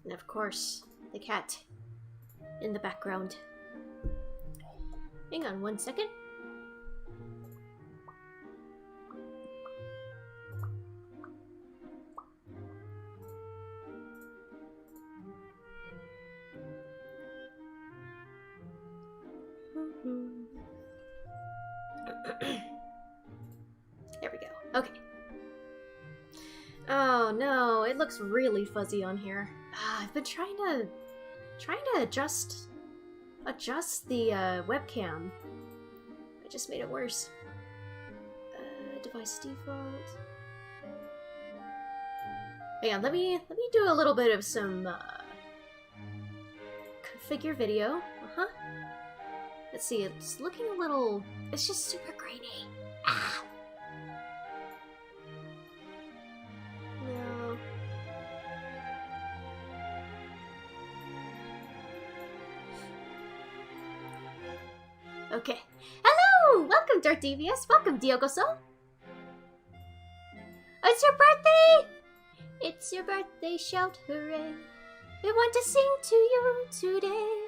And of course, the cat in the background. Hang on one second. There we go. Okay. Oh no, it looks really fuzzy on here. I've been trying to adjust the webcam. I just made it worse. Device default. Hang on, let me do a little bit of some configure video. Let's see, it's looking a little. It's just super grainy. Ah. No. Okay. Hello! Welcome, Dark Devious. Welcome, Diogo-so. It's your birthday! It's your birthday, shout hooray. We want to sing to you today.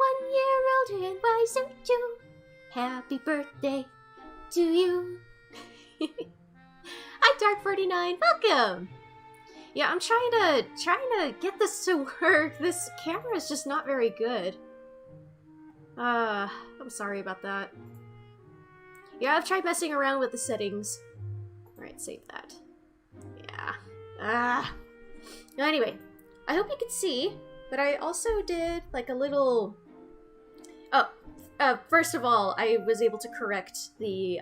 1 year older and wiser you. Happy birthday to you. Hi, Dark49. Welcome! Yeah, I'm trying to get this to work. This camera is just not very good. I'm sorry about that. Yeah, I've tried messing around with the settings. Alright, save that. Yeah. Anyway, I hope you can see, but I also did like a little... first of all, I was able to correct the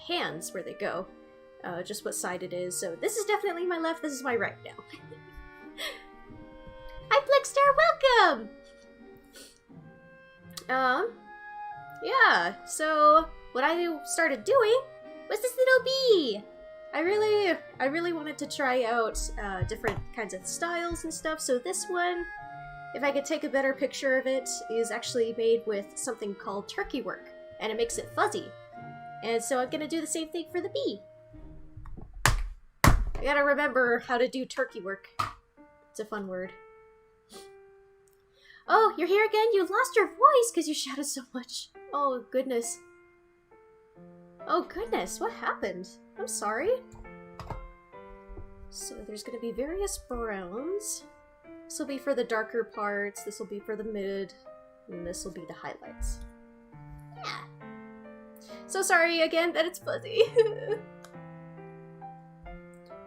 hands where they go. Just what side it is. So this is definitely my left, this is my right now. Hi, Blickster, welcome! Yeah, so what I started doing was this little bee! I really wanted to try out different kinds of styles and stuff, so this one, if I could take a better picture of it, is actually made with something called turkey work, and it makes it fuzzy. And so I'm gonna do the same thing for the bee. I gotta remember how to do turkey work. It's a fun word. Oh, you're here again? You lost your voice because you shouted so much. Oh, goodness. Oh, goodness. What happened? I'm sorry. So there's going to be various browns. This will be for the darker parts. This will be for the mid. And this will be the highlights. Yeah. So sorry again that it's fuzzy.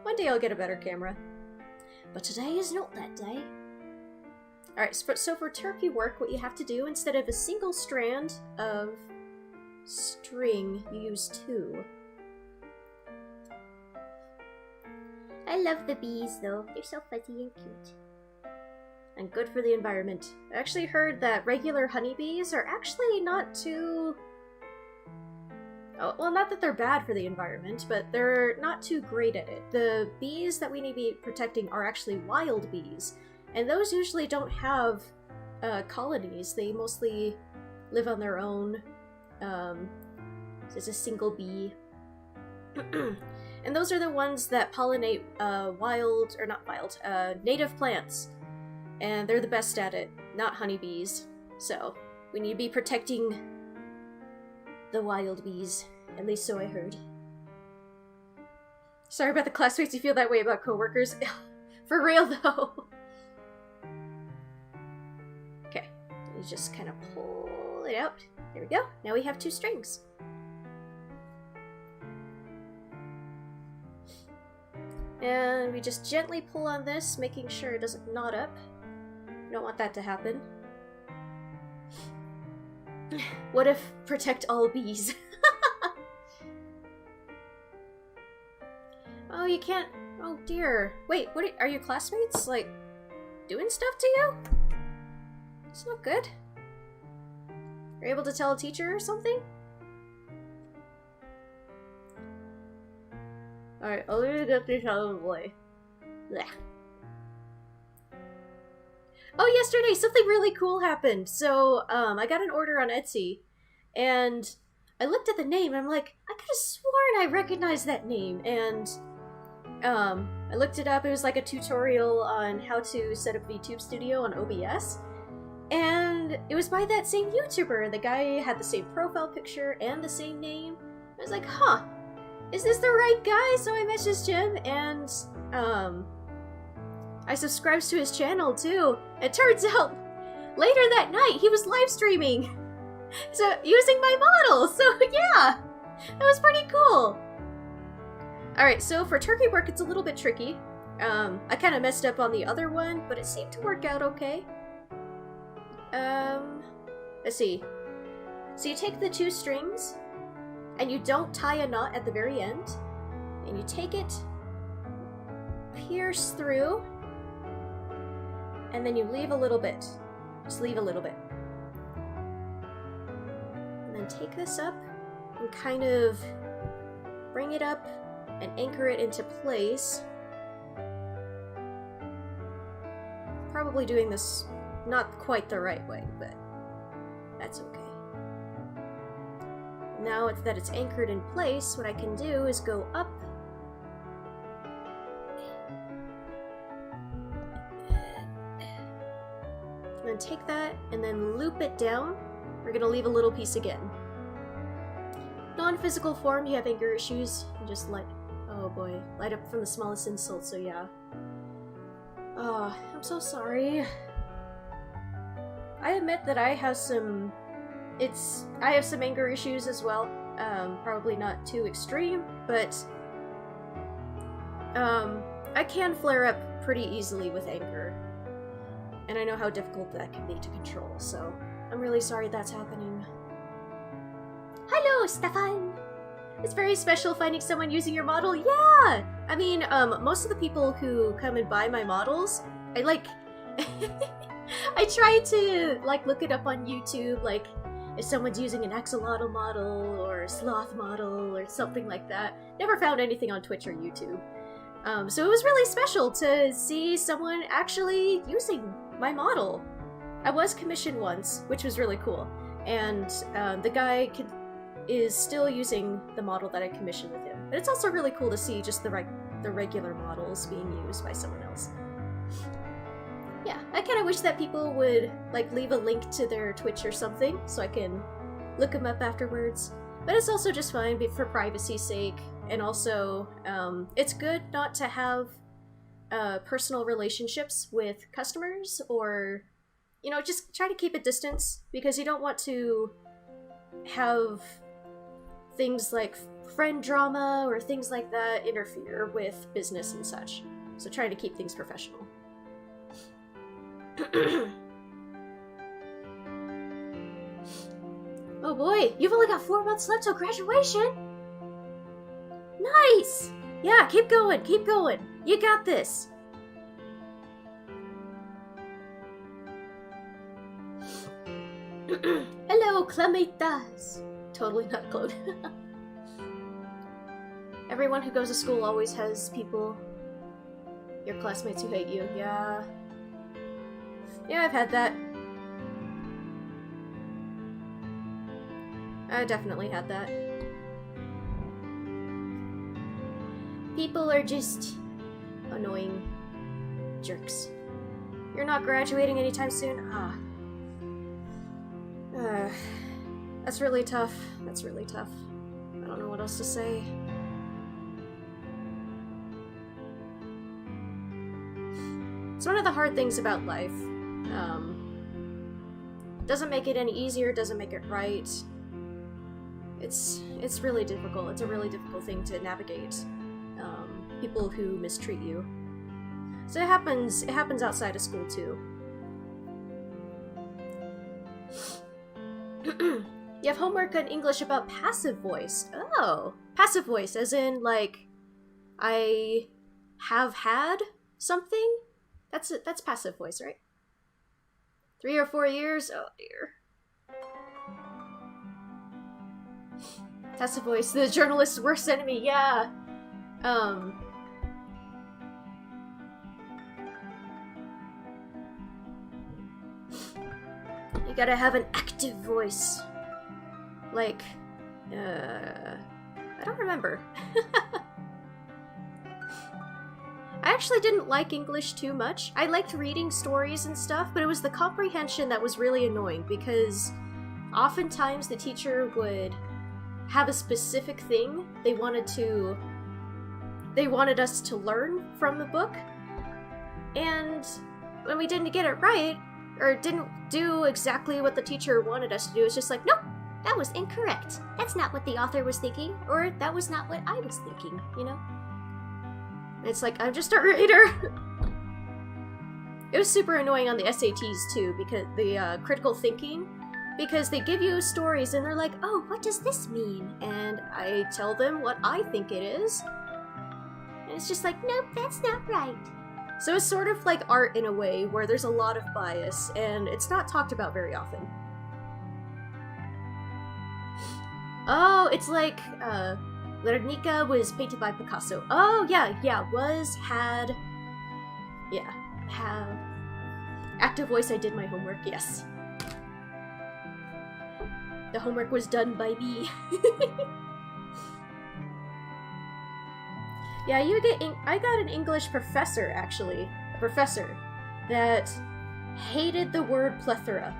One day I'll get a better camera. But today is not that day. Alright, so for turkey work, what you have to do, instead of a single strand of string, you use 2. I love the bees, though. They're so fuzzy and cute. And good for the environment. I actually heard that regular honeybees are actually not too... Oh, well, not that they're bad for the environment, but they're not too great at it. The bees that we need to be protecting are actually wild bees. And those usually don't have colonies. They mostly live on their own. It's a single bee. And those are the ones that pollinate native plants. And they're the best at it, not honeybees. So, we need to be protecting the wild bees. At least so I heard. Sorry about the classmates who feel that way about coworkers. For real, though. You just kind of pull it out. There we go. Now we have 2 strings. And we just gently pull on this, making sure it doesn't knot up. We don't want that to happen. What if protect all bees? Oh, you can't... Oh dear. Wait, what are your classmates, like, doing stuff to you? It's not good. Are you able to tell a teacher or something? Alright, I'll leave get this out of the way. Blech. Oh, yesterday something really cool happened. So, I got an order on Etsy, and I looked at the name, and I'm like, I could have sworn I recognized that name, and, I looked it up. It was like a tutorial on how to set up VTube Studio on OBS. And it was by that same YouTuber. The guy had the same profile picture and the same name. I was like, huh, is this the right guy? So I messaged him, and I subscribed to his channel too. It turns out later that night he was live streaming, so using my model. So yeah, that was pretty cool. Alright, so for turkey work it's a little bit tricky. I kind of messed up on the other one, but it seemed to work out okay. Let's see. So you take the 2 strings, and you don't tie a knot at the very end, and you take it, pierce through, and then you leave a little bit. Just leave a little bit. And then take this up and kind of bring it up and anchor it into place. Probably doing this not quite the right way, but that's okay. Now that it's anchored in place, what I can do is go up and then take that and then loop it down. We're gonna leave a little piece again. Non-physical form, you have anger issues, and just oh boy, light up from the smallest insult, so yeah. Oh, I'm so sorry. I admit that I have some anger issues as well. Probably not too extreme, but I can flare up pretty easily with anger. And I know how difficult that can be to control, so I'm really sorry that's happening. Hello, Stefan! It's very special finding someone using your model. Yeah! I mean, most of the people who come and buy my models, I I try to, look it up on YouTube, if someone's using an axolotl model or a sloth model or something like that. Never found anything on Twitch or YouTube. So it was really special to see someone actually using my model. I was commissioned once, which was really cool, and the guy is still using the model that I commissioned with him. But it's also really cool to see just the regular models being used by someone else. Yeah, I kind of wish that people would leave a link to their Twitch or something so I can look them up afterwards. But it's also just fine for privacy's sake, and also it's good not to have personal relationships with customers, or just try to keep a distance, because you don't want to have things like friend drama or things like that interfere with business and such. So try to keep things professional. Oh boy, you've only got 4 months left till graduation! Nice! Yeah, keep going, keep going. You got this. Hello, clamitas. Totally not clone. Everyone who goes to school always has people, your classmates, who hate you. Yeah. Yeah, I've had that. I definitely had that. People are just annoying jerks. You're not graduating anytime soon? That's really tough. That's really tough. I don't know what else to say. It's one of the hard things about life. Doesn't make it any easier, doesn't make it right. It's really difficult. It's a really difficult thing to navigate. People who mistreat you. So it happens outside of school too. You have homework on English about passive voice. Oh, passive voice, as in I have had something. That's passive voice, right? 3 or 4 years. Oh dear. Passive voice, the journalist's worst enemy. Yeah. You gotta have an active voice. I don't remember. actually didn't like English too much. I liked reading stories and stuff, but it was the comprehension that was really annoying because oftentimes the teacher would have a specific thing they wanted us to learn from the book, and when we didn't get it right, or didn't do exactly what the teacher wanted us to do, it's just like, nope, that was incorrect. That's not what the author was thinking, or that was not what I was thinking, you know? It's like, I'm just a reader. It was super annoying on the SATs too, because the critical thinking, because they give you stories and they're like, oh, what does this mean? And I tell them what I think it is. And it's just like, nope, that's not right. So it's sort of like art in a way, where there's a lot of bias, and it's not talked about very often. Oh, it's like, Guernica was painted by Picasso. Oh, yeah, have. Active voice, I did my homework, yes. The homework was done by me. Yeah, I got an English professor, actually. A professor that hated the word plethora.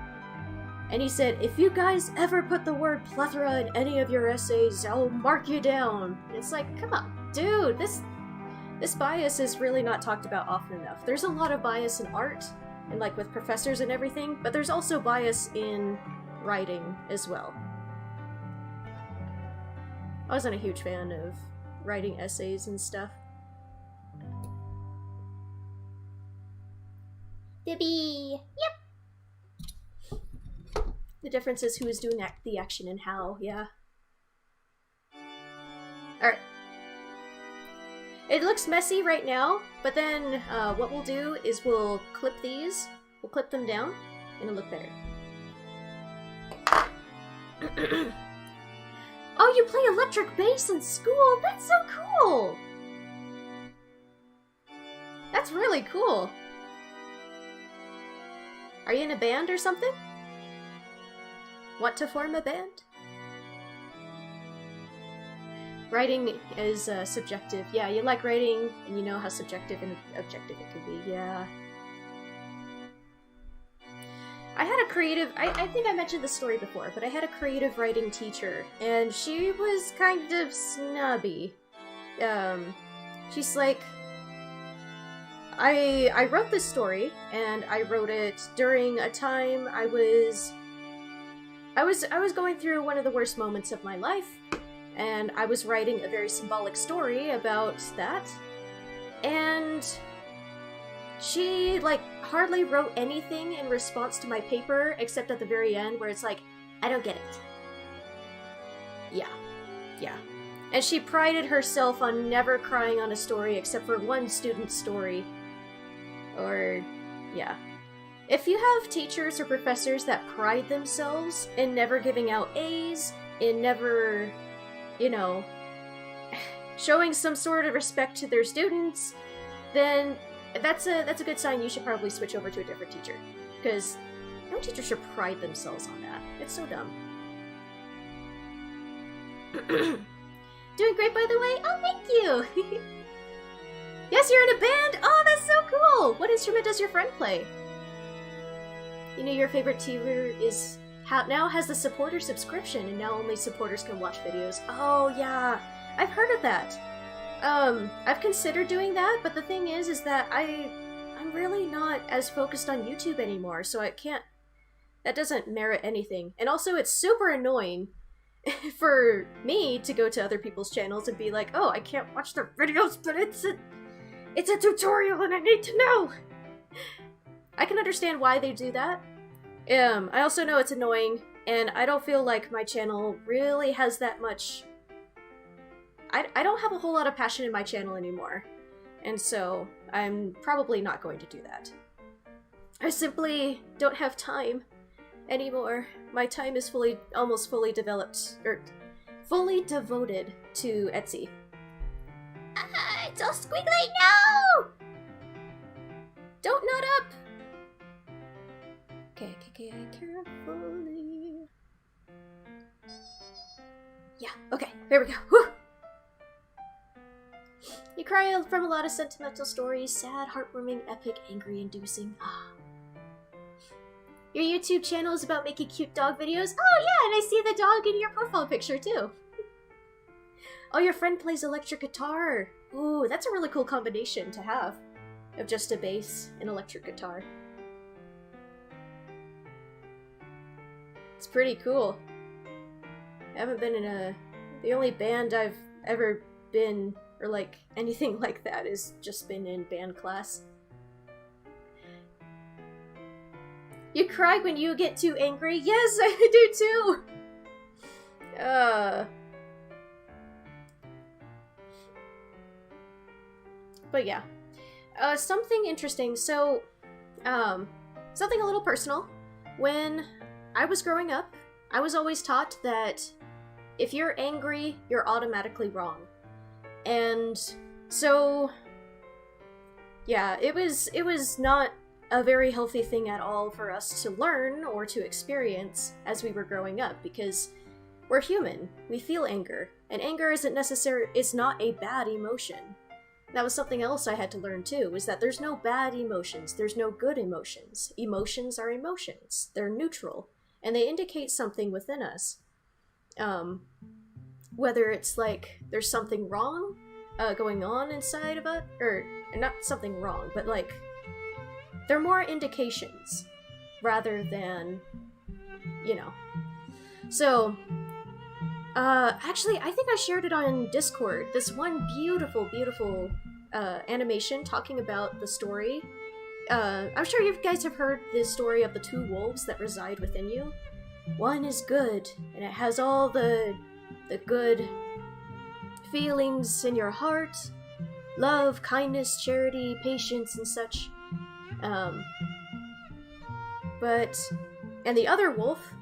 And he said, if you guys ever put the word plethora in any of your essays, I'll mark you down. And it's like, come on, dude, this bias is really not talked about often enough. There's a lot of bias in art, and like with professors and everything, but there's also bias in writing as well. I wasn't a huge fan of writing essays and stuff. The bee! Yep! The difference is who is doing the action and how, yeah. Alright. It looks messy right now, but then what we'll do is we'll clip these, we'll clip them down, and it'll look better. Oh, you play electric bass in school? That's so cool! That's really cool. Are you in a band or something? Want to form a band? Writing is subjective. Yeah, you like writing, and you know how subjective and objective it can be. Yeah. I had a creative... I think I mentioned this story before, but I had a creative writing teacher, and she was kind of snobby. She's like... I wrote this story, and I wrote it during a time I was going through one of the worst moments of my life, and I was writing a very symbolic story about that, and she, like, hardly wrote anything in response to my paper, except at the very end, where it's like, I don't get it. Yeah. And she prided herself on never crying on a story except for one student's story. Or, yeah. If you have teachers or professors that pride themselves in never giving out A's, in never, you know, showing some sort of respect to their students, then that's a good sign you should probably switch over to a different teacher. Because no teacher should pride themselves on that. It's so dumb. Doing great, by the way? Oh, thank you! Yes, you're in a band! Oh, that's so cool! What instrument does your friend play? You know, your favorite tier is now has the supporter subscription, and now only supporters can watch videos. Oh, yeah. I've heard of that. I've considered doing that, but the thing is that I'm really not as focused on YouTube anymore, so I can't... That doesn't merit anything. And also, it's super annoying for me to go to other people's channels and be like, oh, I can't watch their videos, but it's a tutorial and I need to know! I can understand why they do that. I also know it's annoying, and I don't feel like my channel really has that much... I don't have a whole lot of passion in my channel anymore, and so I'm probably not going to do that. I simply don't have time anymore. My time is almost fully developed, or fully devoted to Etsy. It's all squiggly, no! Don't nut up! Okay, carefully. Yeah, okay, there we go. Whew. You cry from a lot of sentimental stories, sad, heartwarming, epic, angry, inducing. Your YouTube channel is about making cute dog videos? Oh yeah, and I see the dog in your profile picture too. Oh, your friend plays electric guitar. Ooh, that's a really cool combination to have. Of just a bass and electric guitar. It's pretty cool. I haven't been in a... The only band I've ever been, or like anything like that, has just been in band class. You cry when you get too angry? Yes, I do too! But yeah. Something interesting. So, something a little personal. When I was growing up, I was always taught that if you're angry, you're automatically wrong. And so, yeah, it was not a very healthy thing at all for us to learn or to experience as we were growing up, because we're human. We feel anger, and anger is not a bad emotion. That was something else I had to learn too, is that there's no bad emotions, there's no good emotions. Emotions are emotions. They're neutral, and they indicate something within us. Whether it's like there's something wrong going on inside of us, or not something wrong, but like they're more indications rather than, you know. So, actually, I think I shared it on Discord. This one beautiful, beautiful animation talking about the story. I'm sure you guys have heard the story of the two wolves that reside within you. One is good, and it has all the good feelings in your heart. Love, kindness, charity, patience, and such. And the other wolf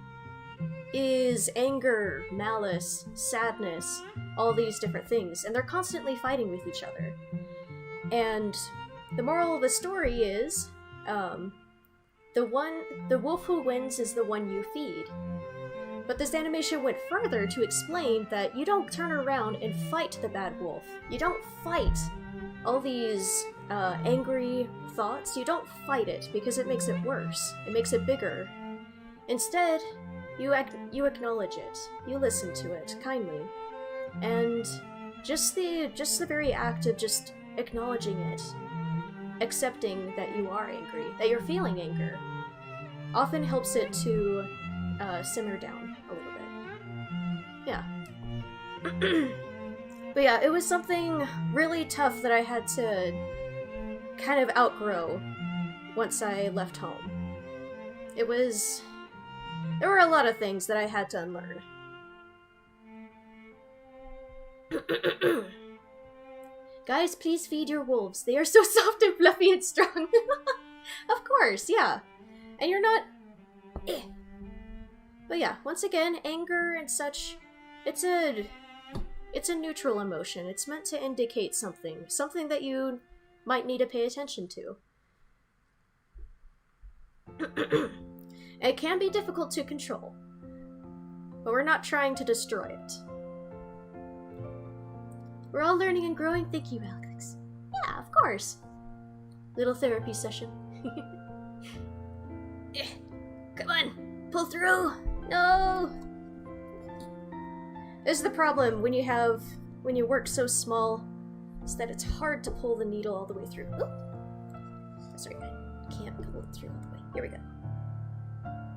is anger, malice, sadness, all these different things, and they're constantly fighting with each other. And the moral of the story is, the wolf who wins is the one you feed. But this animation went further to explain that you don't turn around and fight the bad wolf. You don't fight all these angry thoughts. You don't fight it, because it makes it worse. It makes it bigger. Instead, you acknowledge it. You listen to it kindly. And just the very act of just acknowledging it, accepting that you are angry, that you're feeling anger, often helps it to simmer down a little bit. Yeah. But yeah, it was something really tough that I had to kind of outgrow once I left home. There were a lot of things that I had to unlearn. Guys, please feed your wolves. They are so soft and fluffy and strong. Of course, yeah. And you're not... But yeah, once again, anger and such, it's a neutral emotion. It's meant to indicate something that you might need to pay attention to. It can be difficult to control, but we're not trying to destroy it. We're all learning and growing. Thank you, Alex. Yeah, of course. Little therapy session. Come on, pull through. No. This is the problem when you work so small, is that it's hard to pull the needle all the way through. Oop. Sorry, I can't pull it through all the way. Here we go.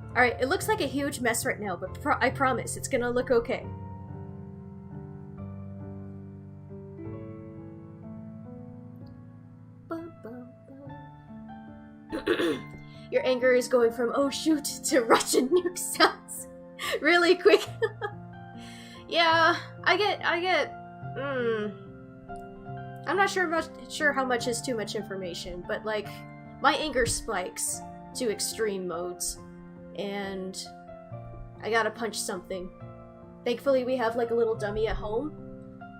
Alright, it looks like a huge mess right now, but I promise it's gonna look okay. Your anger is going from oh shoot to Russian nuke sounds really quick. Yeah, I get I'm not sure how much is too much information, but like my anger spikes to extreme modes and I gotta punch something. Thankfully we have like a little dummy at home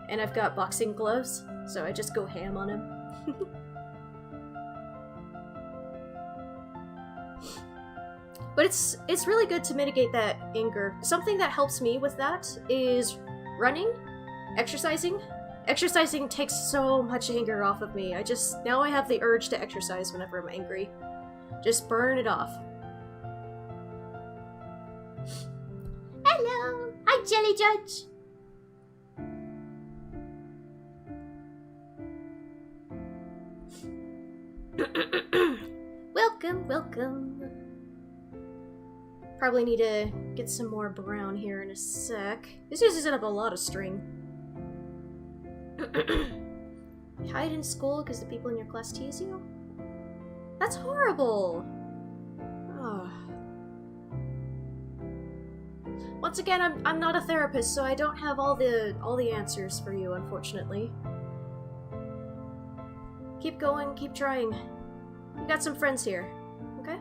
and I've got boxing gloves, so I just go ham on him. But it's really good to mitigate that anger. Something that helps me with that is running, exercising, Exercising takes so much anger off of me. Now I have the urge to exercise whenever I'm angry. Just burn it off. Hello! Hi, Jelly Judge! Welcome, welcome. Probably need to get some more brown here in a sec. This uses up a lot of string. Hide in school because the people in your class tease you? That's horrible! Oh. Once again, I'm not a therapist, so I don't have all the answers for you, unfortunately. Keep going, keep trying. We got some friends here, okay?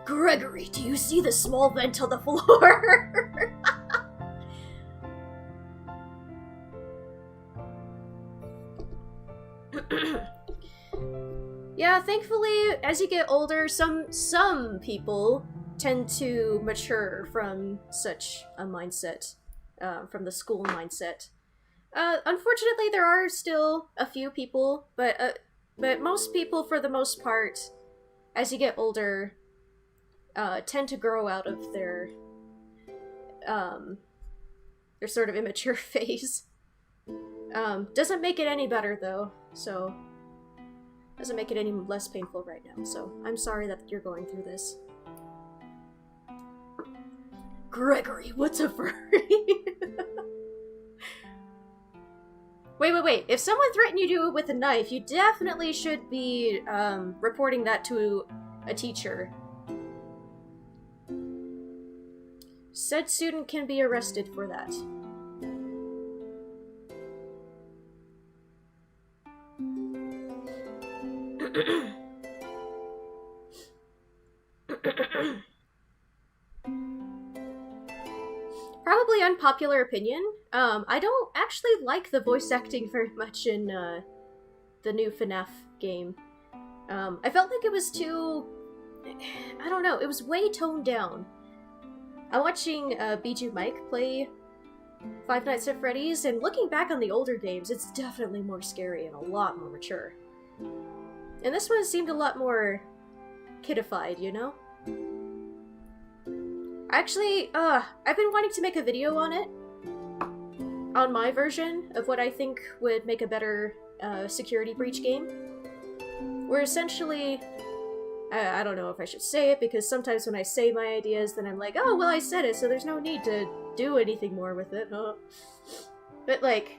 Gregory, do you see the small vent on the floor? Yeah, thankfully, as you get older, some people tend to mature from such a mindset, from the school mindset. Unfortunately, there are still a few people, but most people, for the most part, as you get older, tend to grow out of their sort of immature phase. Doesn't make it any better, though, so... Doesn't make it any less painful right now, so I'm sorry that you're going through this. Gregory, what's a furry? Wait. If someone threatened you with a knife, you definitely should be, reporting that to a teacher. Said student can be arrested for that. Probably unpopular opinion. I don't actually like the voice acting very much in the new FNAF game. I felt like it was too... I don't know, it was way toned down. I'm watching Bijou Mike play Five Nights at Freddy's, and looking back on the older games, it's definitely more scary and a lot more mature. And this one seemed a lot more kidified, you know? Actually, I've been wanting to make a video on it. On my version of what I think would make a better security breach game. Where essentially... I don't know if I should say it, because sometimes when I say my ideas, then I'm like, oh, well, I said it, so there's no need to do anything more with it. But, like...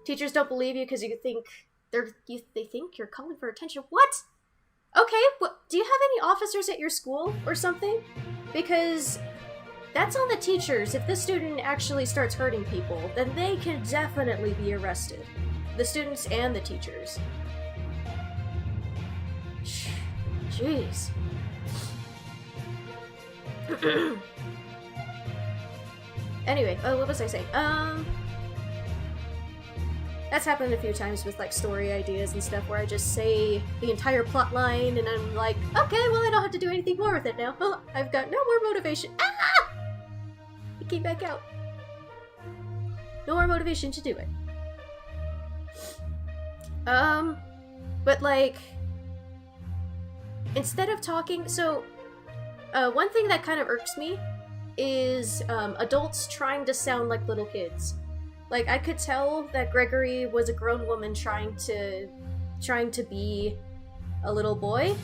teachers don't believe you because you think they think you're calling for attention. What? Okay, do you have any officers at your school or something? Because that's on the teachers. If the student actually starts hurting people, then they can definitely be arrested. The students and the teachers. Jeez. Anyway, what was I saying? That's happened a few times with, like, story ideas and stuff where I just say the entire plot line and I'm like, okay, well, I don't have to do anything more with it now. I've got no more motivation. Ah! It came back out. No more motivation to do it. But, like, instead of talking, so, one thing that kind of irks me is, adults trying to sound like little kids. Like, I could tell that Gregory was a grown woman trying to be a little boy,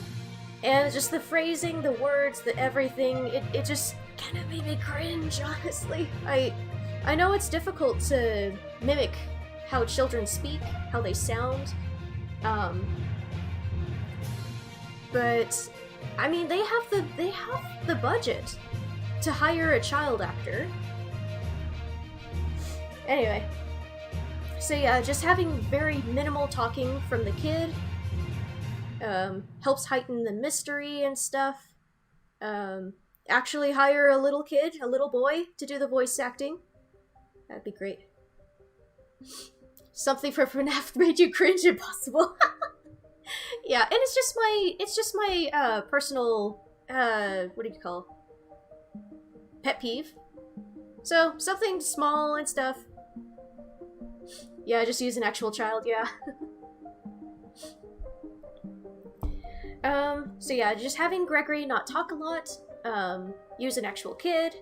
and just the phrasing, the words, the everything, it just kind of made me cringe, honestly. I know it's difficult to mimic how children speak, how they sound, but, I mean, they have the budget to hire a child actor. Anyway, so yeah, just having very minimal talking from the kid helps heighten the mystery and stuff. Actually hire a little kid, a little boy, to do the voice acting. That'd be great. Something for FNAF made you cringe. Impossible. Yeah, and it's just my personal, what do you call? pet peeve. So, something small and stuff. Yeah, just use an actual child, yeah. So yeah, just having Gregory not talk a lot, use an actual kid.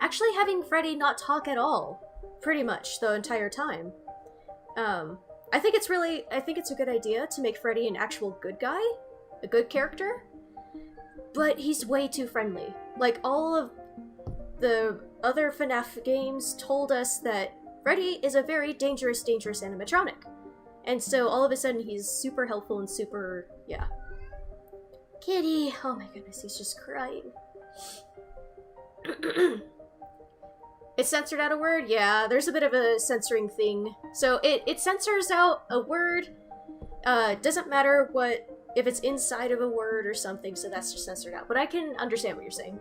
Actually having Freddy not talk at all, pretty much, the entire time. I think it's a good idea to make Freddy an actual good guy, a good character, but he's way too friendly. Like, all of the other FNAF games told us that Freddy is a very dangerous animatronic. And so all of a sudden he's super helpful and super, yeah. Kitty! Oh my goodness, he's just crying. It censored out a word? Yeah, there's a bit of a censoring thing. So it censors out a word. Doesn't matter if it's inside of a word or something, so that's just censored out. But I can understand what you're saying.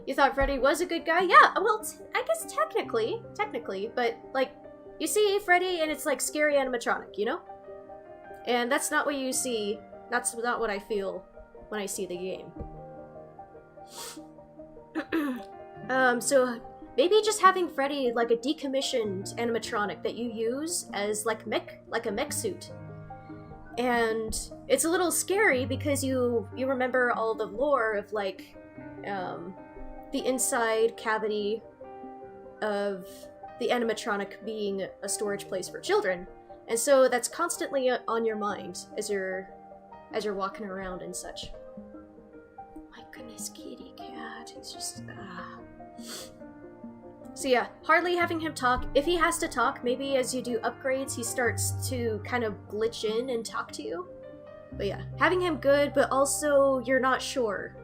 You thought Freddy was a good guy? Yeah, well, I guess technically, but, like, you see Freddy and it's like scary animatronic, you know? And that's not what you see, that's not what I feel when I see the game. So maybe just having Freddy like a decommissioned animatronic that you use as like a mech suit. And it's a little scary because you remember all the lore of like the inside cavity of the animatronic being a storage place for children. And so that's constantly on your mind as you're walking around and such. My goodness, kitty cat. He's just So yeah, hardly having him talk. If he has to talk, maybe as you do upgrades, he starts to kind of glitch in and talk to you. But yeah, having him good, but also you're not sure.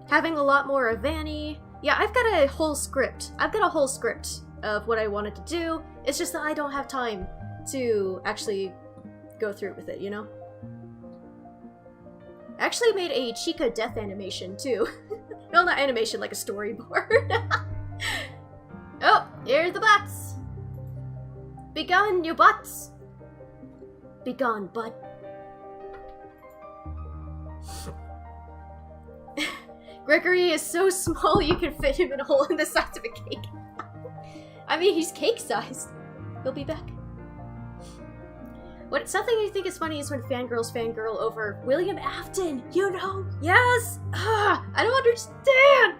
Having a lot more of Vanny. Yeah, I've got a whole script. Of what I wanted to do. It's just that I don't have time to actually go through with it, you know? I actually made a Chica death animation, too. No, not animation, like a storyboard. Oh, here are the butts! Begone, you butts! Begone, butt. Gregory is so small you can fit him in a hole in the size of a cake. I mean, he's cake-sized. He'll be back. Something you think is funny is when fangirls fangirl over William Afton, you know? Yes! I don't understand!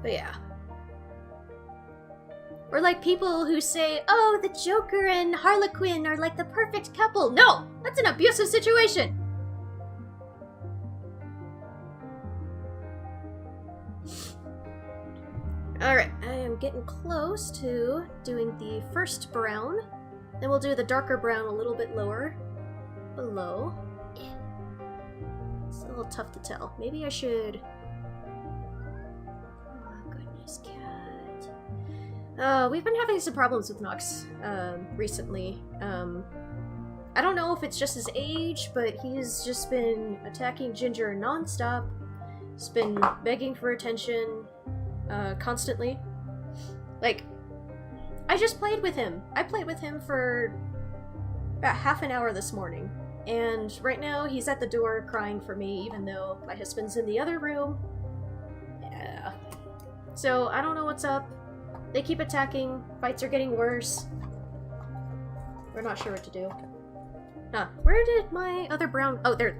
But yeah. Or like people who say, oh, the Joker and Harlequin are like the perfect couple. No! That's an abusive situation! Alright, I am getting close to doing the first brown. Then we'll do the darker brown a little bit lower. Below. It's a little tough to tell. Maybe I should... Oh, goodness, cat. We've been having some problems with Nox, recently. I don't know if it's just his age, but he's just been attacking Ginger non-stop. He's been begging for attention. Constantly. Like, I just played with him. I played with him for about half an hour this morning. And right now, he's at the door crying for me, even though my husband's in the other room. Yeah. So, I don't know what's up. They keep attacking. Fights are getting worse. We're not sure what to do. Huh. Where did my other brown... Oh, there.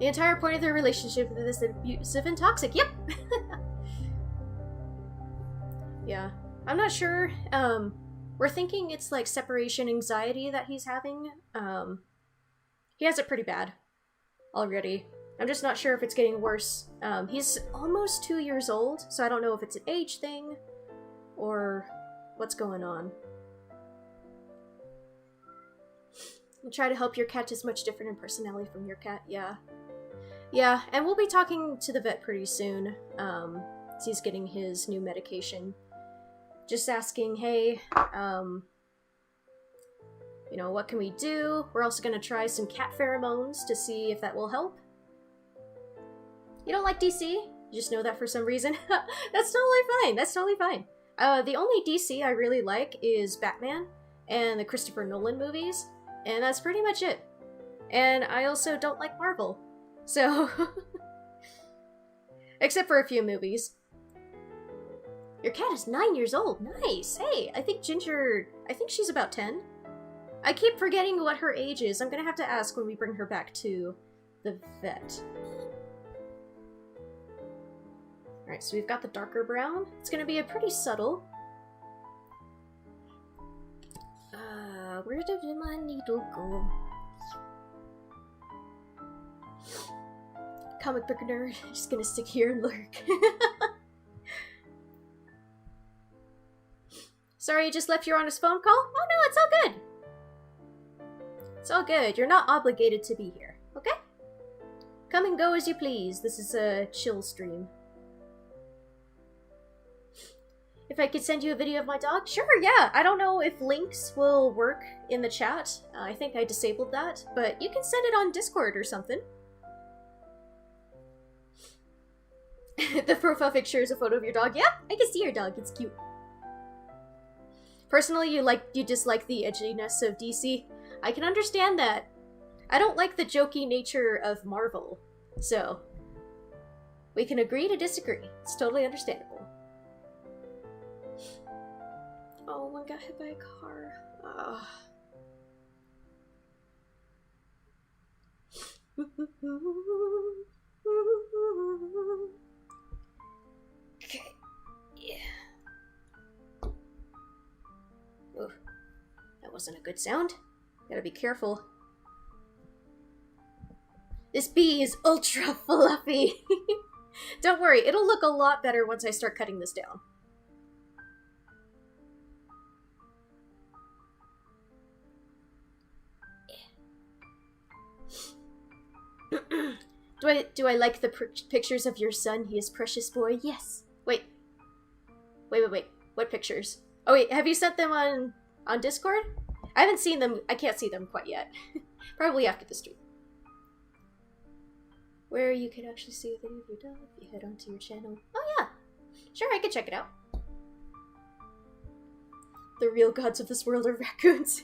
The entire point of their relationship is abusive and toxic. Yep! Yeah. I'm not sure. We're thinking it's like separation anxiety that he's having. He has it pretty bad already. I'm just not sure if it's getting worse. He's almost 2 years old, so I don't know if it's an age thing or what's going on. I'll try to help your cat is much different in personality from your cat, yeah. Yeah, and we'll be talking to the vet pretty soon, as he's getting his new medication. Just asking, hey, you know, what can we do? We're also gonna try some cat pheromones to see if that will help. You don't like DC? You just know that for some reason? That's totally fine, that's totally fine. The only DC I really like is Batman and the Christopher Nolan movies, and that's pretty much it. And I also don't like Marvel, so... except for a few movies. Your cat is 9 years old. Nice. Hey, I think Ginger... I think she's about 10. I keep forgetting what her age is. I'm gonna have to ask when we bring her back to the vet. Alright, so we've got the darker brown. It's gonna be a pretty subtle. Where did my needle go? Comic book nerd. Just gonna stick here and lurk. Sorry, you just left your honest phone call? Oh no, it's all good. It's all good. You're not obligated to be here, okay? Come and go as you please. This is a chill stream. If I could send you a video of my dog? Sure, yeah. I don't know if links will work in the chat. I think I disabled that, but you can send it on Discord or something. The profile picture is a photo of your dog. Yeah, I can see your dog. It's cute. Personally, you dislike the edginess of DC. I can understand that. I don't like the jokey nature of Marvel, so we can agree to disagree. It's totally understandable. Oh, one got hit by a car. Ugh. Okay. Yeah. Ooh, that wasn't a good sound. Gotta be careful. This bee is ultra fluffy. Don't worry, it'll look a lot better once I start cutting this down. Do I like the pictures of your son? He is precious boy. Yes. Wait. What pictures? Oh wait, have you sent them on Discord? I haven't seen them. I can't see them quite yet. Probably after the stream. Where you can actually see a video of your dog if you head onto your channel. Oh yeah. Sure, I can check it out. The real gods of this world are raccoons.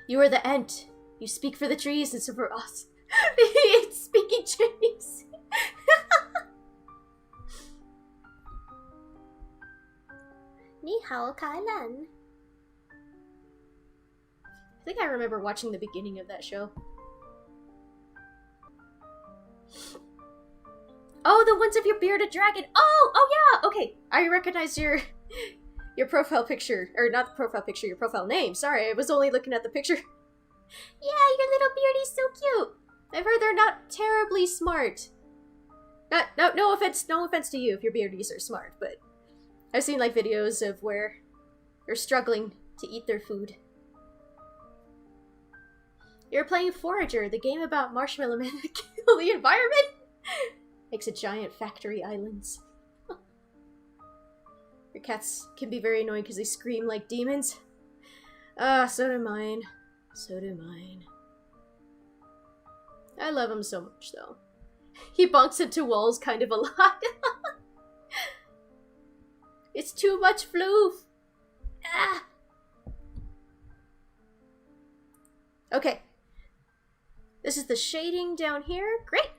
You are the ant. You speak for the trees and so for us. It's speaking Chinese. Ni hao kai lan. I think I remember watching the beginning of that show. Oh, the ones of your bearded dragon. Oh yeah. Okay, I recognize your profile picture, or not the profile picture, your profile name. Sorry, I was only looking at the picture. Yeah, your little beardie's so cute. I've heard they're not terribly smart. No offense to you if your beardies are smart, but I've seen like videos of where they're struggling to eat their food. You're playing Forager, the game about marshmallow men that kill the environment? Makes a giant factory islands. Your cats can be very annoying because they scream like demons. So do mine. So do mine. I love him so much, though. He bonks into walls kind of a lot. It's too much floof. Ah. Okay. This is the shading down here. Great.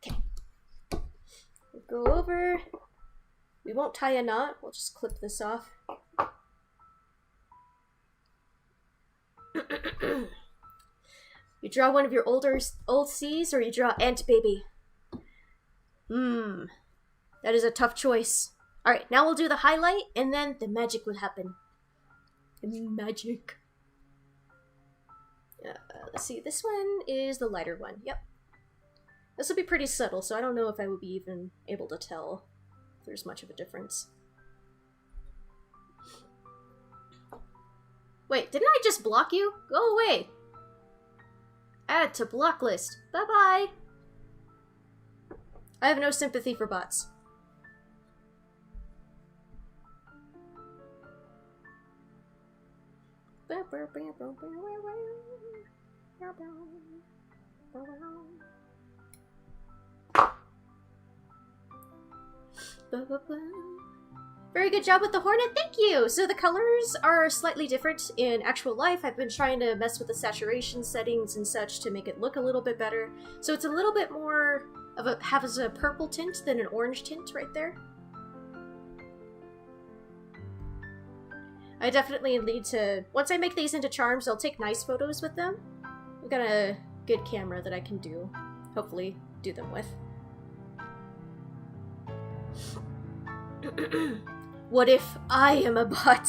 Okay. We'll go over. We won't tie a knot. We'll just clip this off. You draw one of your old C's, or you draw Ant Baby? That is a tough choice. Alright, now we'll do the highlight, and then the magic will happen. Magic. Let's see, this one is the lighter one. Yep. This will be pretty subtle, so I don't know if I will be even able to tell if there's much of a difference. Wait, didn't I just block you? Go away! Add to block list. Bye-bye! I have no sympathy for bots. Very good job with the Hornet, thank you! So the colors are slightly different in actual life. I've been trying to mess with the saturation settings and such to make it look a little bit better. So it's a little bit more of a, has a purple tint than an orange tint right there. I definitely need to, once I make these into charms, I'll take nice photos with them. I've got a good camera that I can hopefully do them with. What if I am a bot?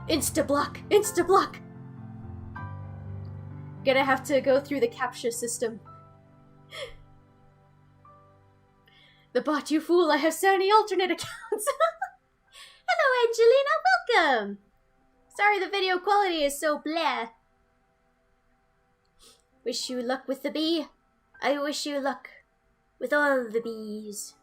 Insta-block! Insta-block! Gonna have to go through the CAPTCHA system. The bot, you fool! I have so many alternate accounts! Hello, Angelina! Welcome! Sorry the video quality is so blah. Wish you luck with the bee. I wish you luck with all the bees.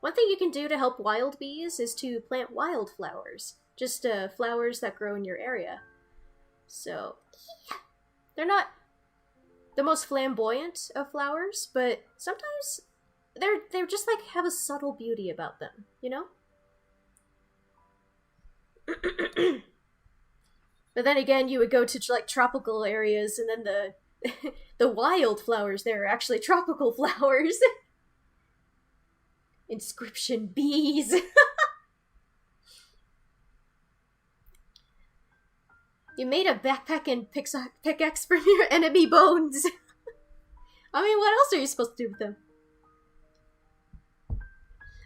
One thing you can do to help wild bees is to plant wildflowers. Just flowers that grow in your area. So, yeah. They're not the most flamboyant of flowers, but sometimes they're just like have a subtle beauty about them, you know? But then again, you would go to like tropical areas and then the wildflowers there are actually tropical flowers. Inscription bees. You made a backpack and pickaxe from your enemy bones. I mean, what else are you supposed to do with them?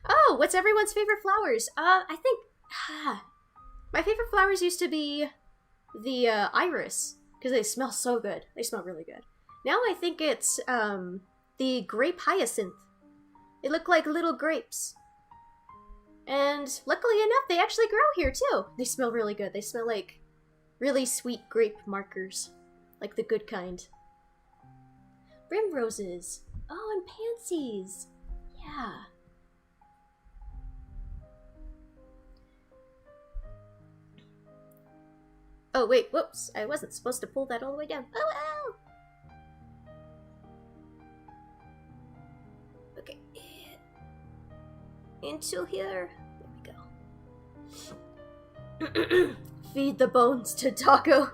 Oh, what's everyone's favorite flowers? I think my favorite flowers used to be the iris, because they smell so good. They smell really good. Now I think it's the grape hyacinth. They look like little grapes. And luckily enough, they actually grow here too. They smell really good. They smell like really sweet grape markers. Like the good kind. Primroses. Oh, and pansies. Yeah. Oh, wait, whoops. I wasn't supposed to pull that all the way down. Oh, ow! Okay. Into here. There we go. Feed the bones to Taco.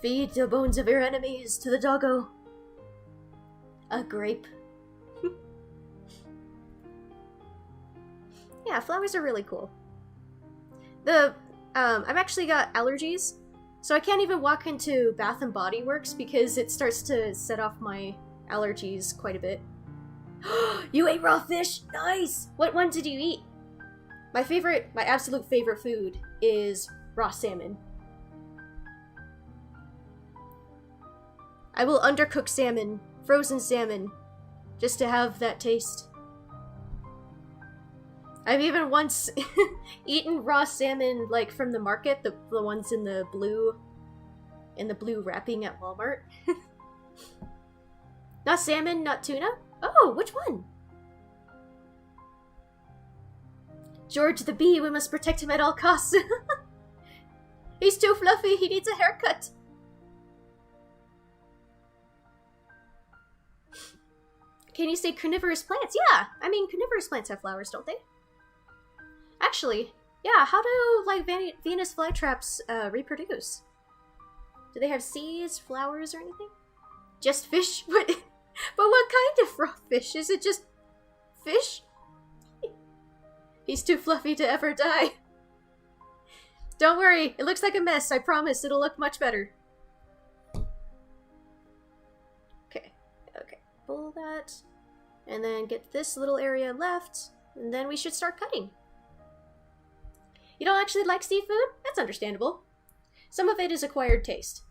Feed the bones of your enemies to the doggo. A grape. Yeah, flowers are really cool. I've actually got allergies, so I can't even walk into Bath and Body Works because it starts to set off my allergies quite a bit. You ate raw fish? Nice! What one did you eat? My absolute favorite food is raw salmon. I will undercook salmon, frozen salmon, just to have that taste. I've even once eaten raw salmon, like, from the market, the ones in the blue wrapping at Walmart. Not salmon, not tuna? Oh, which one? George the bee, we must protect him at all costs. He's too fluffy, he needs a haircut. Can you say carnivorous plants? Yeah, I mean, carnivorous plants have flowers, don't they? Actually, yeah, how do, like, Venus flytraps reproduce? Do they have seeds, flowers, or anything? Just fish? But what kind of raw fish? Is it just fish? He's too fluffy to ever die. Don't worry, it looks like a mess. I promise it'll look much better. Okay, pull that. And then get this little area left, and then we should start cutting. You don't actually like seafood? That's understandable. Some of it is acquired taste.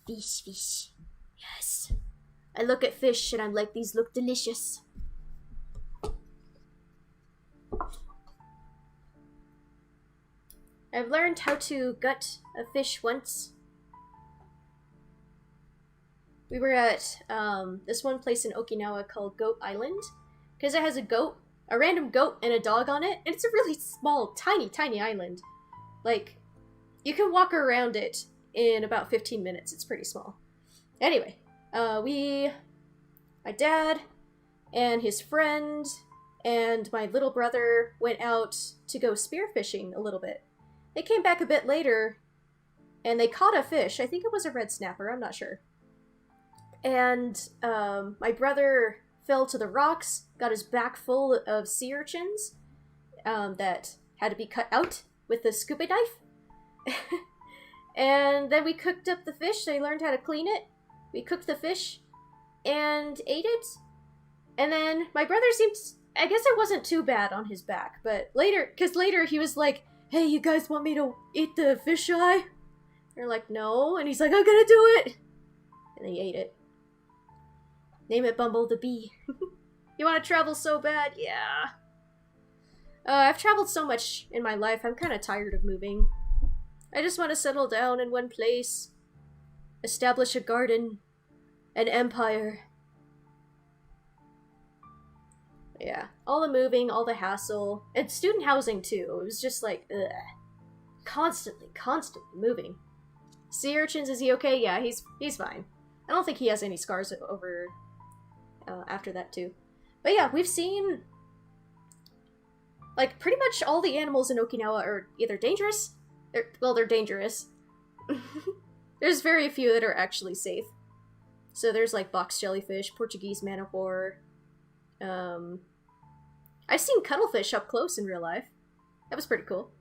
Fish. Yes. I look at fish and I'm like, these look delicious. I've learned how to gut a fish once. We were at this one place in Okinawa called Goat Island. Because it has a goat a random goat and a dog on it, and it's a really small, tiny island. Like, you can walk around it in about 15 minutes. It's pretty small. Anyway, my dad and his friend and my little brother went out to go spearfishing a little bit. They came back a bit later, and they caught a fish. I think it was a red snapper, I'm not sure. And my brother fell to the rocks, got his back full of sea urchins that had to be cut out with the scuba knife. And then we cooked up the fish. They learned how to clean it. We cooked the fish and ate it. And then my brother seemed... I guess it wasn't too bad on his back, but later he was like, hey, you guys want me to eat the fish eye? They're like, no. And he's like, I'm gonna do it. And they ate it. Name it Bumble the Bee. You want to travel so bad? Yeah. I've traveled so much in my life, I'm kind of tired of moving. I just want to settle down in one place. Establish a garden. An empire. Yeah. All the moving, all the hassle. And student housing, too. It was just like, ugh. Constantly moving. Sea urchins, is he okay? Yeah, he's fine. I don't think he has any scars over... after that, too. But yeah, we've seen... like, pretty much all the animals in Okinawa are either dangerous... they're dangerous. There's very few that are actually safe. So there's, like, box jellyfish, Portuguese man-o'-war. I've seen cuttlefish up close in real life. That was pretty cool.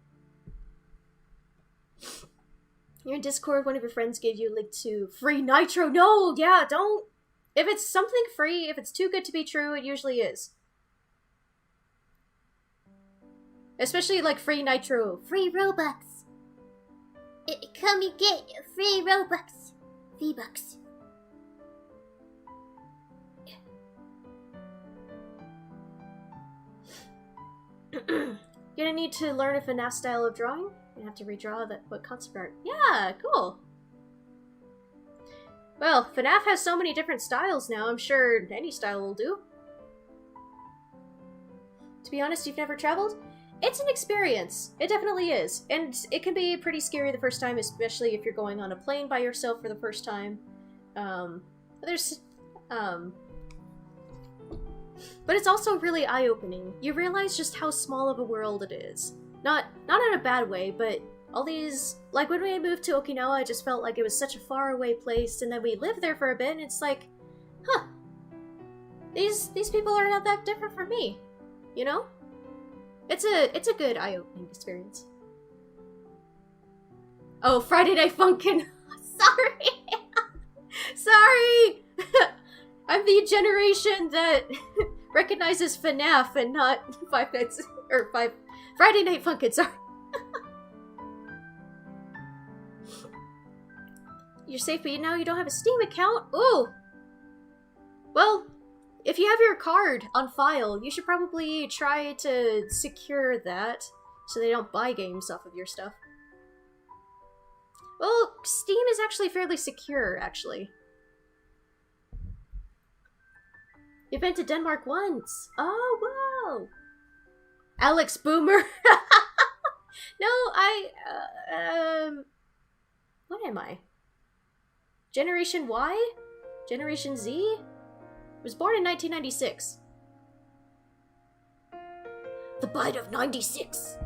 You're in Discord, one of your friends gave you a link to free nitro. No, yeah, don't... If it's something free, if it's too good to be true, it usually is. Especially, like, free nitro. Free Robux. Come and get free Robux. V-Bucks. You're gonna need to learn a FNAF style of drawing. You have to redraw what concept art. Yeah, cool. Well, FNAF has so many different styles now, I'm sure any style will do. To be honest, you've never traveled? It's an experience. It definitely is. And it can be pretty scary the first time, especially if you're going on a plane by yourself for the first time. But it's also really eye-opening. You realize just how small of a world it is. Not in a bad way, but all these... Like, when we moved to Okinawa, I just felt like it was such a faraway place, and then we lived there for a bit, and it's like, huh, these people are not that different from me, you know? It's a good eye-opening experience. Oh, Friday Night Funkin'! Sorry! Sorry! I'm the generation that recognizes FNAF and not Friday Night Funkin', sorry. You're safe, but now you don't have a Steam account? Ooh! Well, if you have your card on file, you should probably try to secure that so they don't buy games off of your stuff. Well, Steam is actually fairly secure, actually. You've been to Denmark once. Oh, wow! Alex Boomer! No, what am I? Generation Y? Generation Z? Was born in 1996. The bite of 96.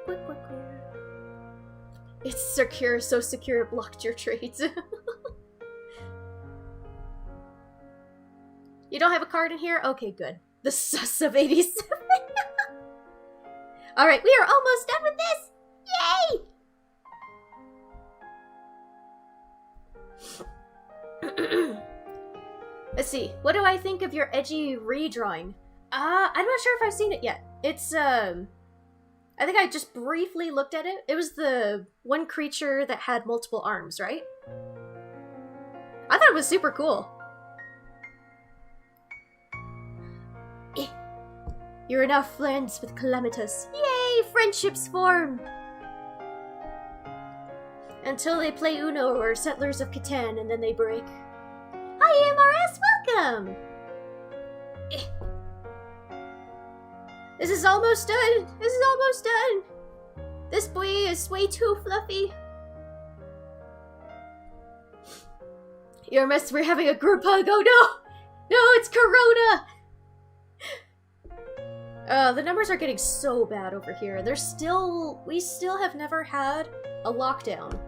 Quick. It's secure, so secure it blocked your trades. You don't have a card in here? Okay, good. The sus of 87. Alright, we are almost done with this! Yay! Let's see. What do I think of your edgy redrawing? I'm not sure if I've seen it yet. It's, I think I just briefly looked at it. It was the one creature that had multiple arms, right? I thought it was super cool. You're now friends with Calamitous. Yay! Friendships form! Until they play Uno or Settlers of Catan and then they break. Hi, am! This is almost done! This is almost done! This boy is way too fluffy. You're a mess, we're having a group hug, oh no! No, it's Corona! The numbers are getting so bad over here. We still have never had a lockdown.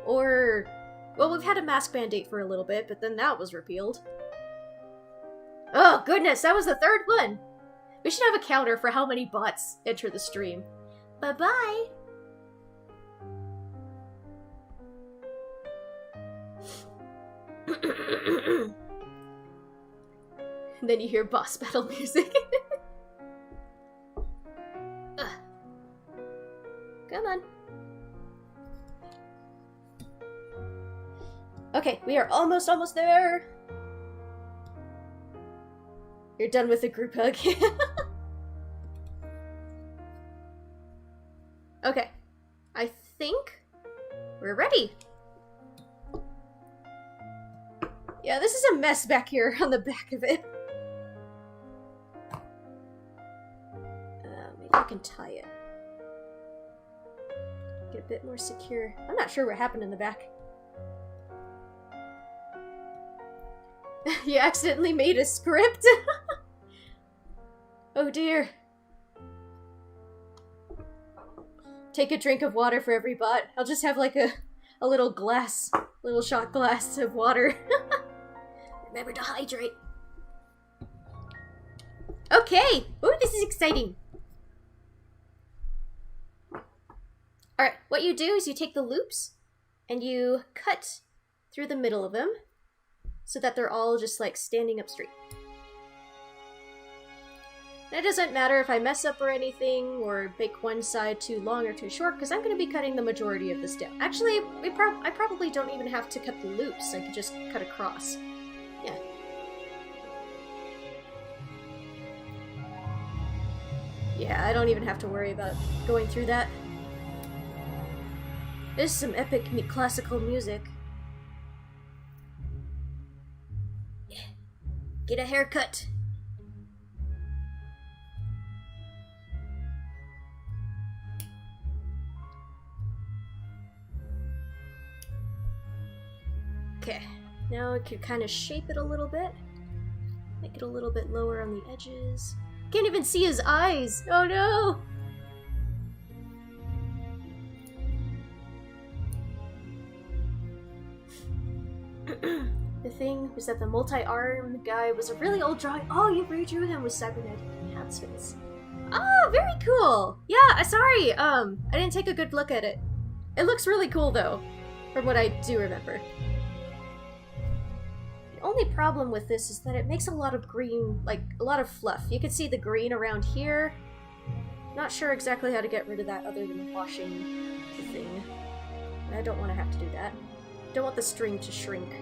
Or, well, we've had a mask mandate for a little bit, but then that was repealed. Oh goodness, that was the third one! We should have a counter for how many bots enter the stream. Bye-bye! And then you hear boss battle music. Come on. Okay, we are almost there. You're done with the group hug. Okay, I think we're ready. Yeah, this is a mess back here on the back of it. Maybe I can tie it. Get a bit more secure. I'm not sure what happened in the back. You accidentally made a script? Oh dear. Take a drink of water for every bot. I'll just have like a little glass, little shot glass of water. Remember to hydrate. Okay! Ooh, this is exciting. Alright, what you do is you take the loops and you cut through the middle of them so that they're all just like standing up straight. And it doesn't matter if I mess up or anything or make one side too long or too short because I'm going to be cutting the majority of this down. Actually, I probably don't even have to cut the loops. I could just cut across. Yeah. Yeah, I don't even have to worry about going through that. This is some epic classical music. Yeah. Get a haircut. Okay, now I could kind of shape it a little bit. Make it a little bit lower on the edges. Can't even see his eyes! Oh no! The thing was that the multi-armed guy was a really old drawing. Oh, you redrew him with cybernetic enhancements. Oh, very cool! Yeah, sorry, I didn't take a good look at it. It looks really cool though, from what I do remember. The only problem with this is that it makes a lot of green, like, a lot of fluff. You can see the green around here. Not sure exactly how to get rid of that other than washing the thing. And I don't want to have to do that. Don't want the string to shrink.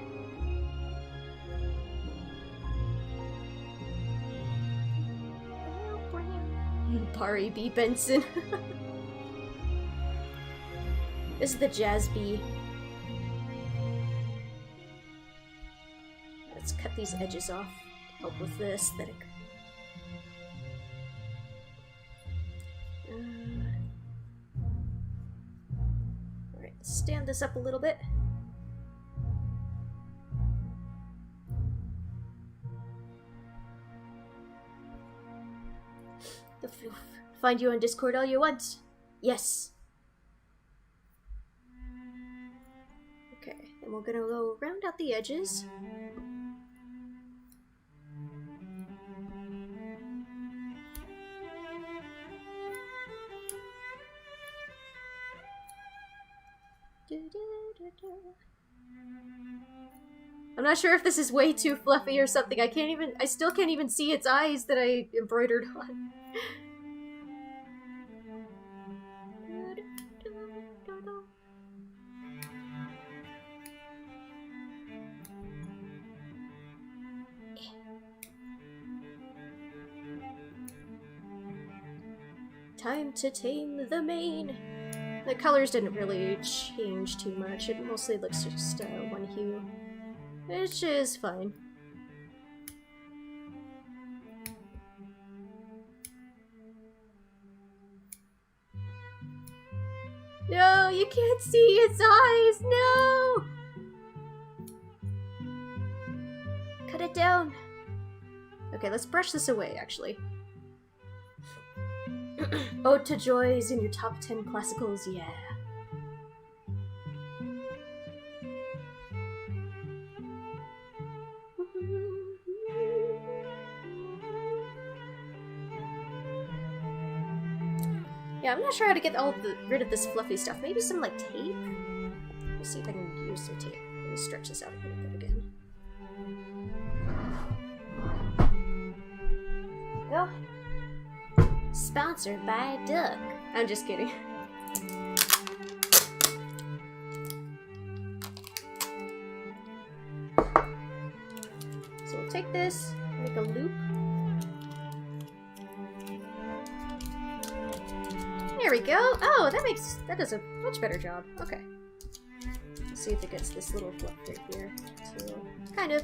Pari B. Benson. This is the jazz bee. Let's cut these edges off to help with the aesthetic. Alright, stand this up a little bit. Find you on Discord all you want. Yes. Okay, and we're gonna go round out the edges. I'm not sure if this is way too fluffy or something. I still can't even see its eyes that I embroidered on. Time to tame the mane. The colors didn't really change too much. It mostly looks just one hue, which is fine. No, you can't see its eyes! No! Cut it down. Okay, let's brush this away, actually. Ode to Joy is in your top 10 classicals, yeah. Yeah, I'm not sure how to get rid of this fluffy stuff. Maybe some, like, tape? Let's see if I can use some tape. Let me stretch this out a little bit again. Go. Sponsored by Duck. I'm just kidding. So we'll take this, make a loop. There we go. Oh, that does a much better job. Okay. Let's see if it gets this little fluff right here. So, kind of.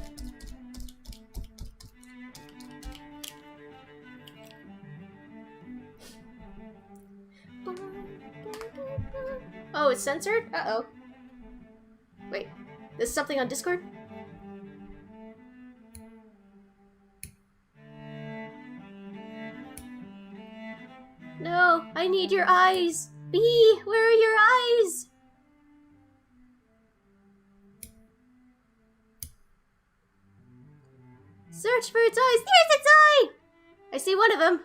Oh, it's censored? Uh-oh. Wait, there's something on Discord? No, I need your eyes! Bee, where are your eyes? Search for its eyes! There's its eye! I see one of them.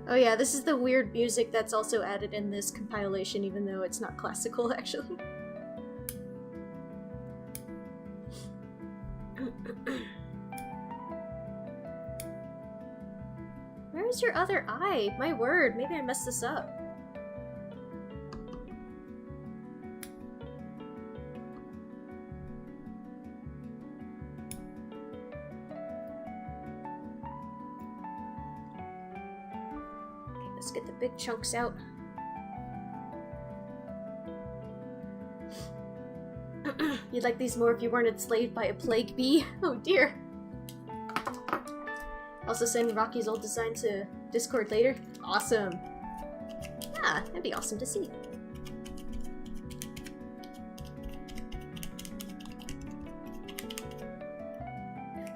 Oh yeah, this is the weird music that's also added in this compilation, even though it's not classical, actually. Where's your other eye? My word, maybe I messed this up. Let's get the big chunks out. You'd like these more if you weren't enslaved by a plague bee? Oh dear. Also send Rocky's old design to Discord later. Awesome. Yeah, that'd be awesome to see.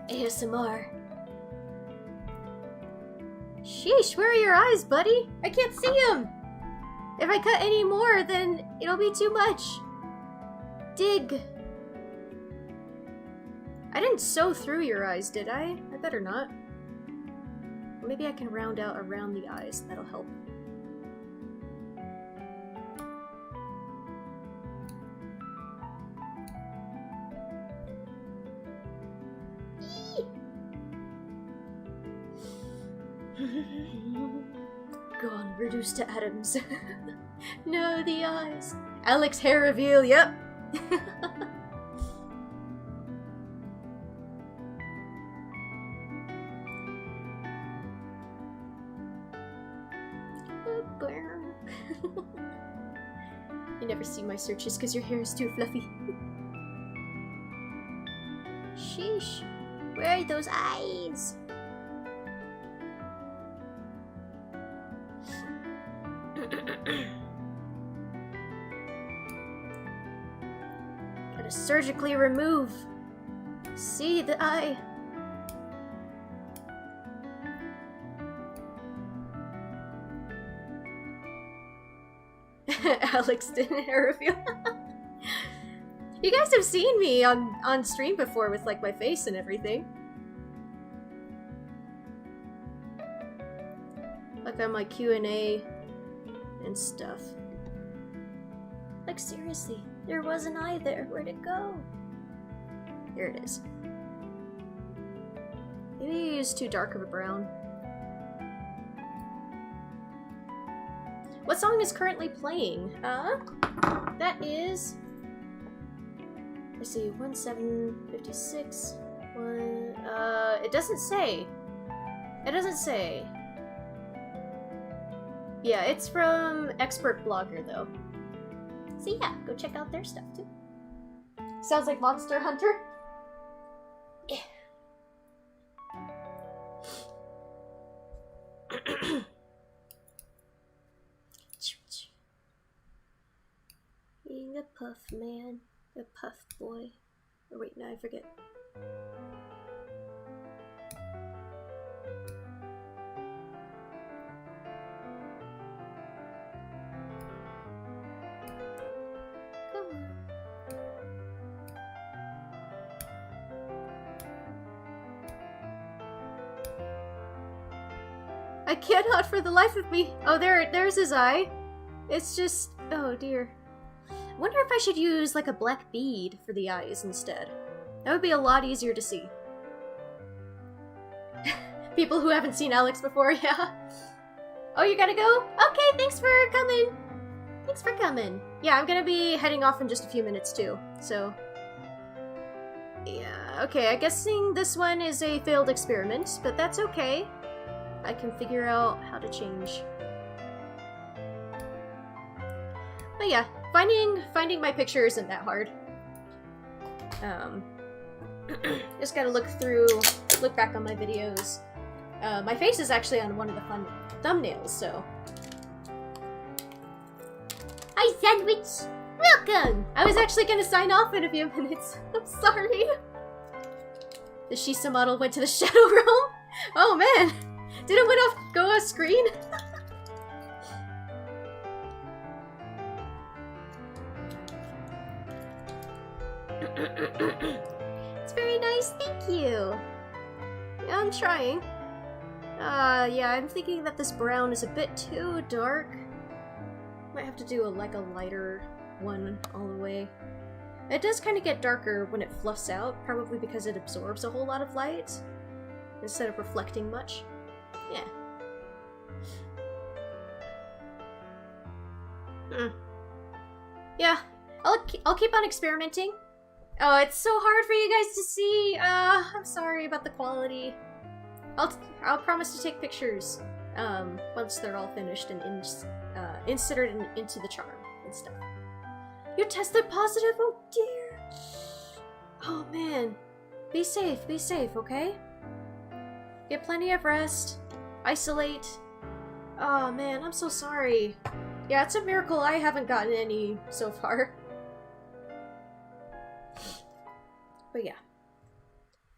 ASMR. Sheesh, where are your eyes, buddy? I can't see them! If I cut any more, then it'll be too much. Dig. I didn't sew through your eyes, did I? I better not. Or maybe I can round out around the eyes. That'll help. Gone, reduced to atoms. No, the eyes. Alex hair reveal, yep. You never see my searches because your hair is too fluffy. Sheesh. Where are those eyes? Gotta surgically remove. See the eye. Alex didn't hair reveal. You guys have seen me on stream before with like my face and everything. Like on my Q&A and stuff. Like seriously, there was an eye there. Where'd it go? Here it is. Maybe you used too dark of a brown. What song is currently playing? That is... Let's see, 1756. It doesn't say. It doesn't say. Yeah, it's from Expert Blogger, though. So yeah, go check out their stuff too. Sounds like Monster Hunter. Yeah. Being a puff man, a puff boy. Or wait, no, I forget. Come on. I cannot for the life of me. Oh, there's his eye. It's just, oh dear. I wonder if I should use like a black bead for the eyes instead. That would be a lot easier to see. People who haven't seen Alex before, yeah. Oh, you gotta go? Okay, thanks for coming. Thanks for coming. Yeah, I'm gonna be heading off in just a few minutes too, so. Yeah, okay, I'm guessing this one is a failed experiment, but that's okay. I can figure out how to change. But yeah, finding my picture isn't that hard. Just gotta look back on my videos. My face is actually on one of the fun thumbnails, so. Hi, Sandwich! Welcome! I was actually gonna sign off in a few minutes. I'm sorry. The Shisa model went to the Shadow Realm? Oh man! Did it go off screen? It's very nice, thank you. Yeah, I'm trying. Yeah, I'm thinking that this brown is a bit too dark. Might have to do a lighter one all the way. It does kind of get darker when it fluffs out, probably because it absorbs a whole lot of light instead of reflecting much. Yeah. Yeah, I'll keep on experimenting. Oh, it's so hard for you guys to see. I'm sorry about the quality. I'll promise to take pictures once they're all finished and inserted into the charm and stuff. You tested positive? Oh dear. Oh man. Be safe, okay? Get plenty of rest. Isolate. Oh man, I'm so sorry. Yeah, it's a miracle I haven't gotten any so far. But yeah.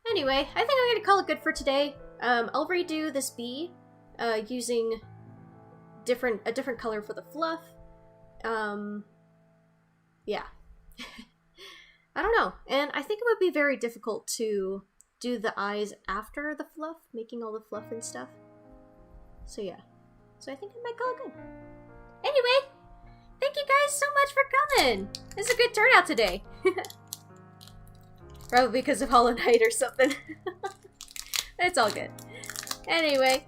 Anyway, I think I'm gonna call it good for today. I'll redo this bee, using a different color for the fluff. Yeah. I don't know, and I think it would be very difficult to do the eyes after the fluff, making all the fluff and stuff. So yeah. So I think I might call it good. Anyway, thank you guys so much for coming! This is a good turnout today. Probably because of Hollow Knight or something. It's all good. Anyway.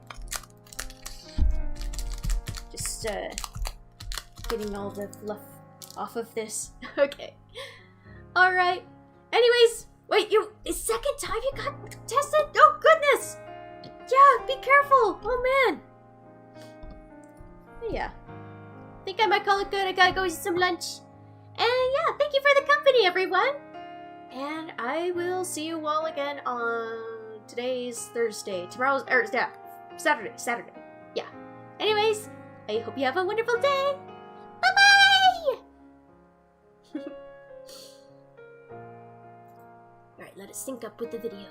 Just, getting all the fluff off of this. Okay. Alright. Anyways, wait, it's second time you got tested? Oh, goodness! Yeah, be careful! Oh, man. Yeah. Think I might call it good. I gotta go eat some lunch. And yeah, thank you for the company, everyone! And I will see you all again on today's Thursday. Tomorrow's, or yeah, Saturday. Yeah. Anyways, I hope you have a wonderful day. Bye-bye! Alright, let it sync up with the video.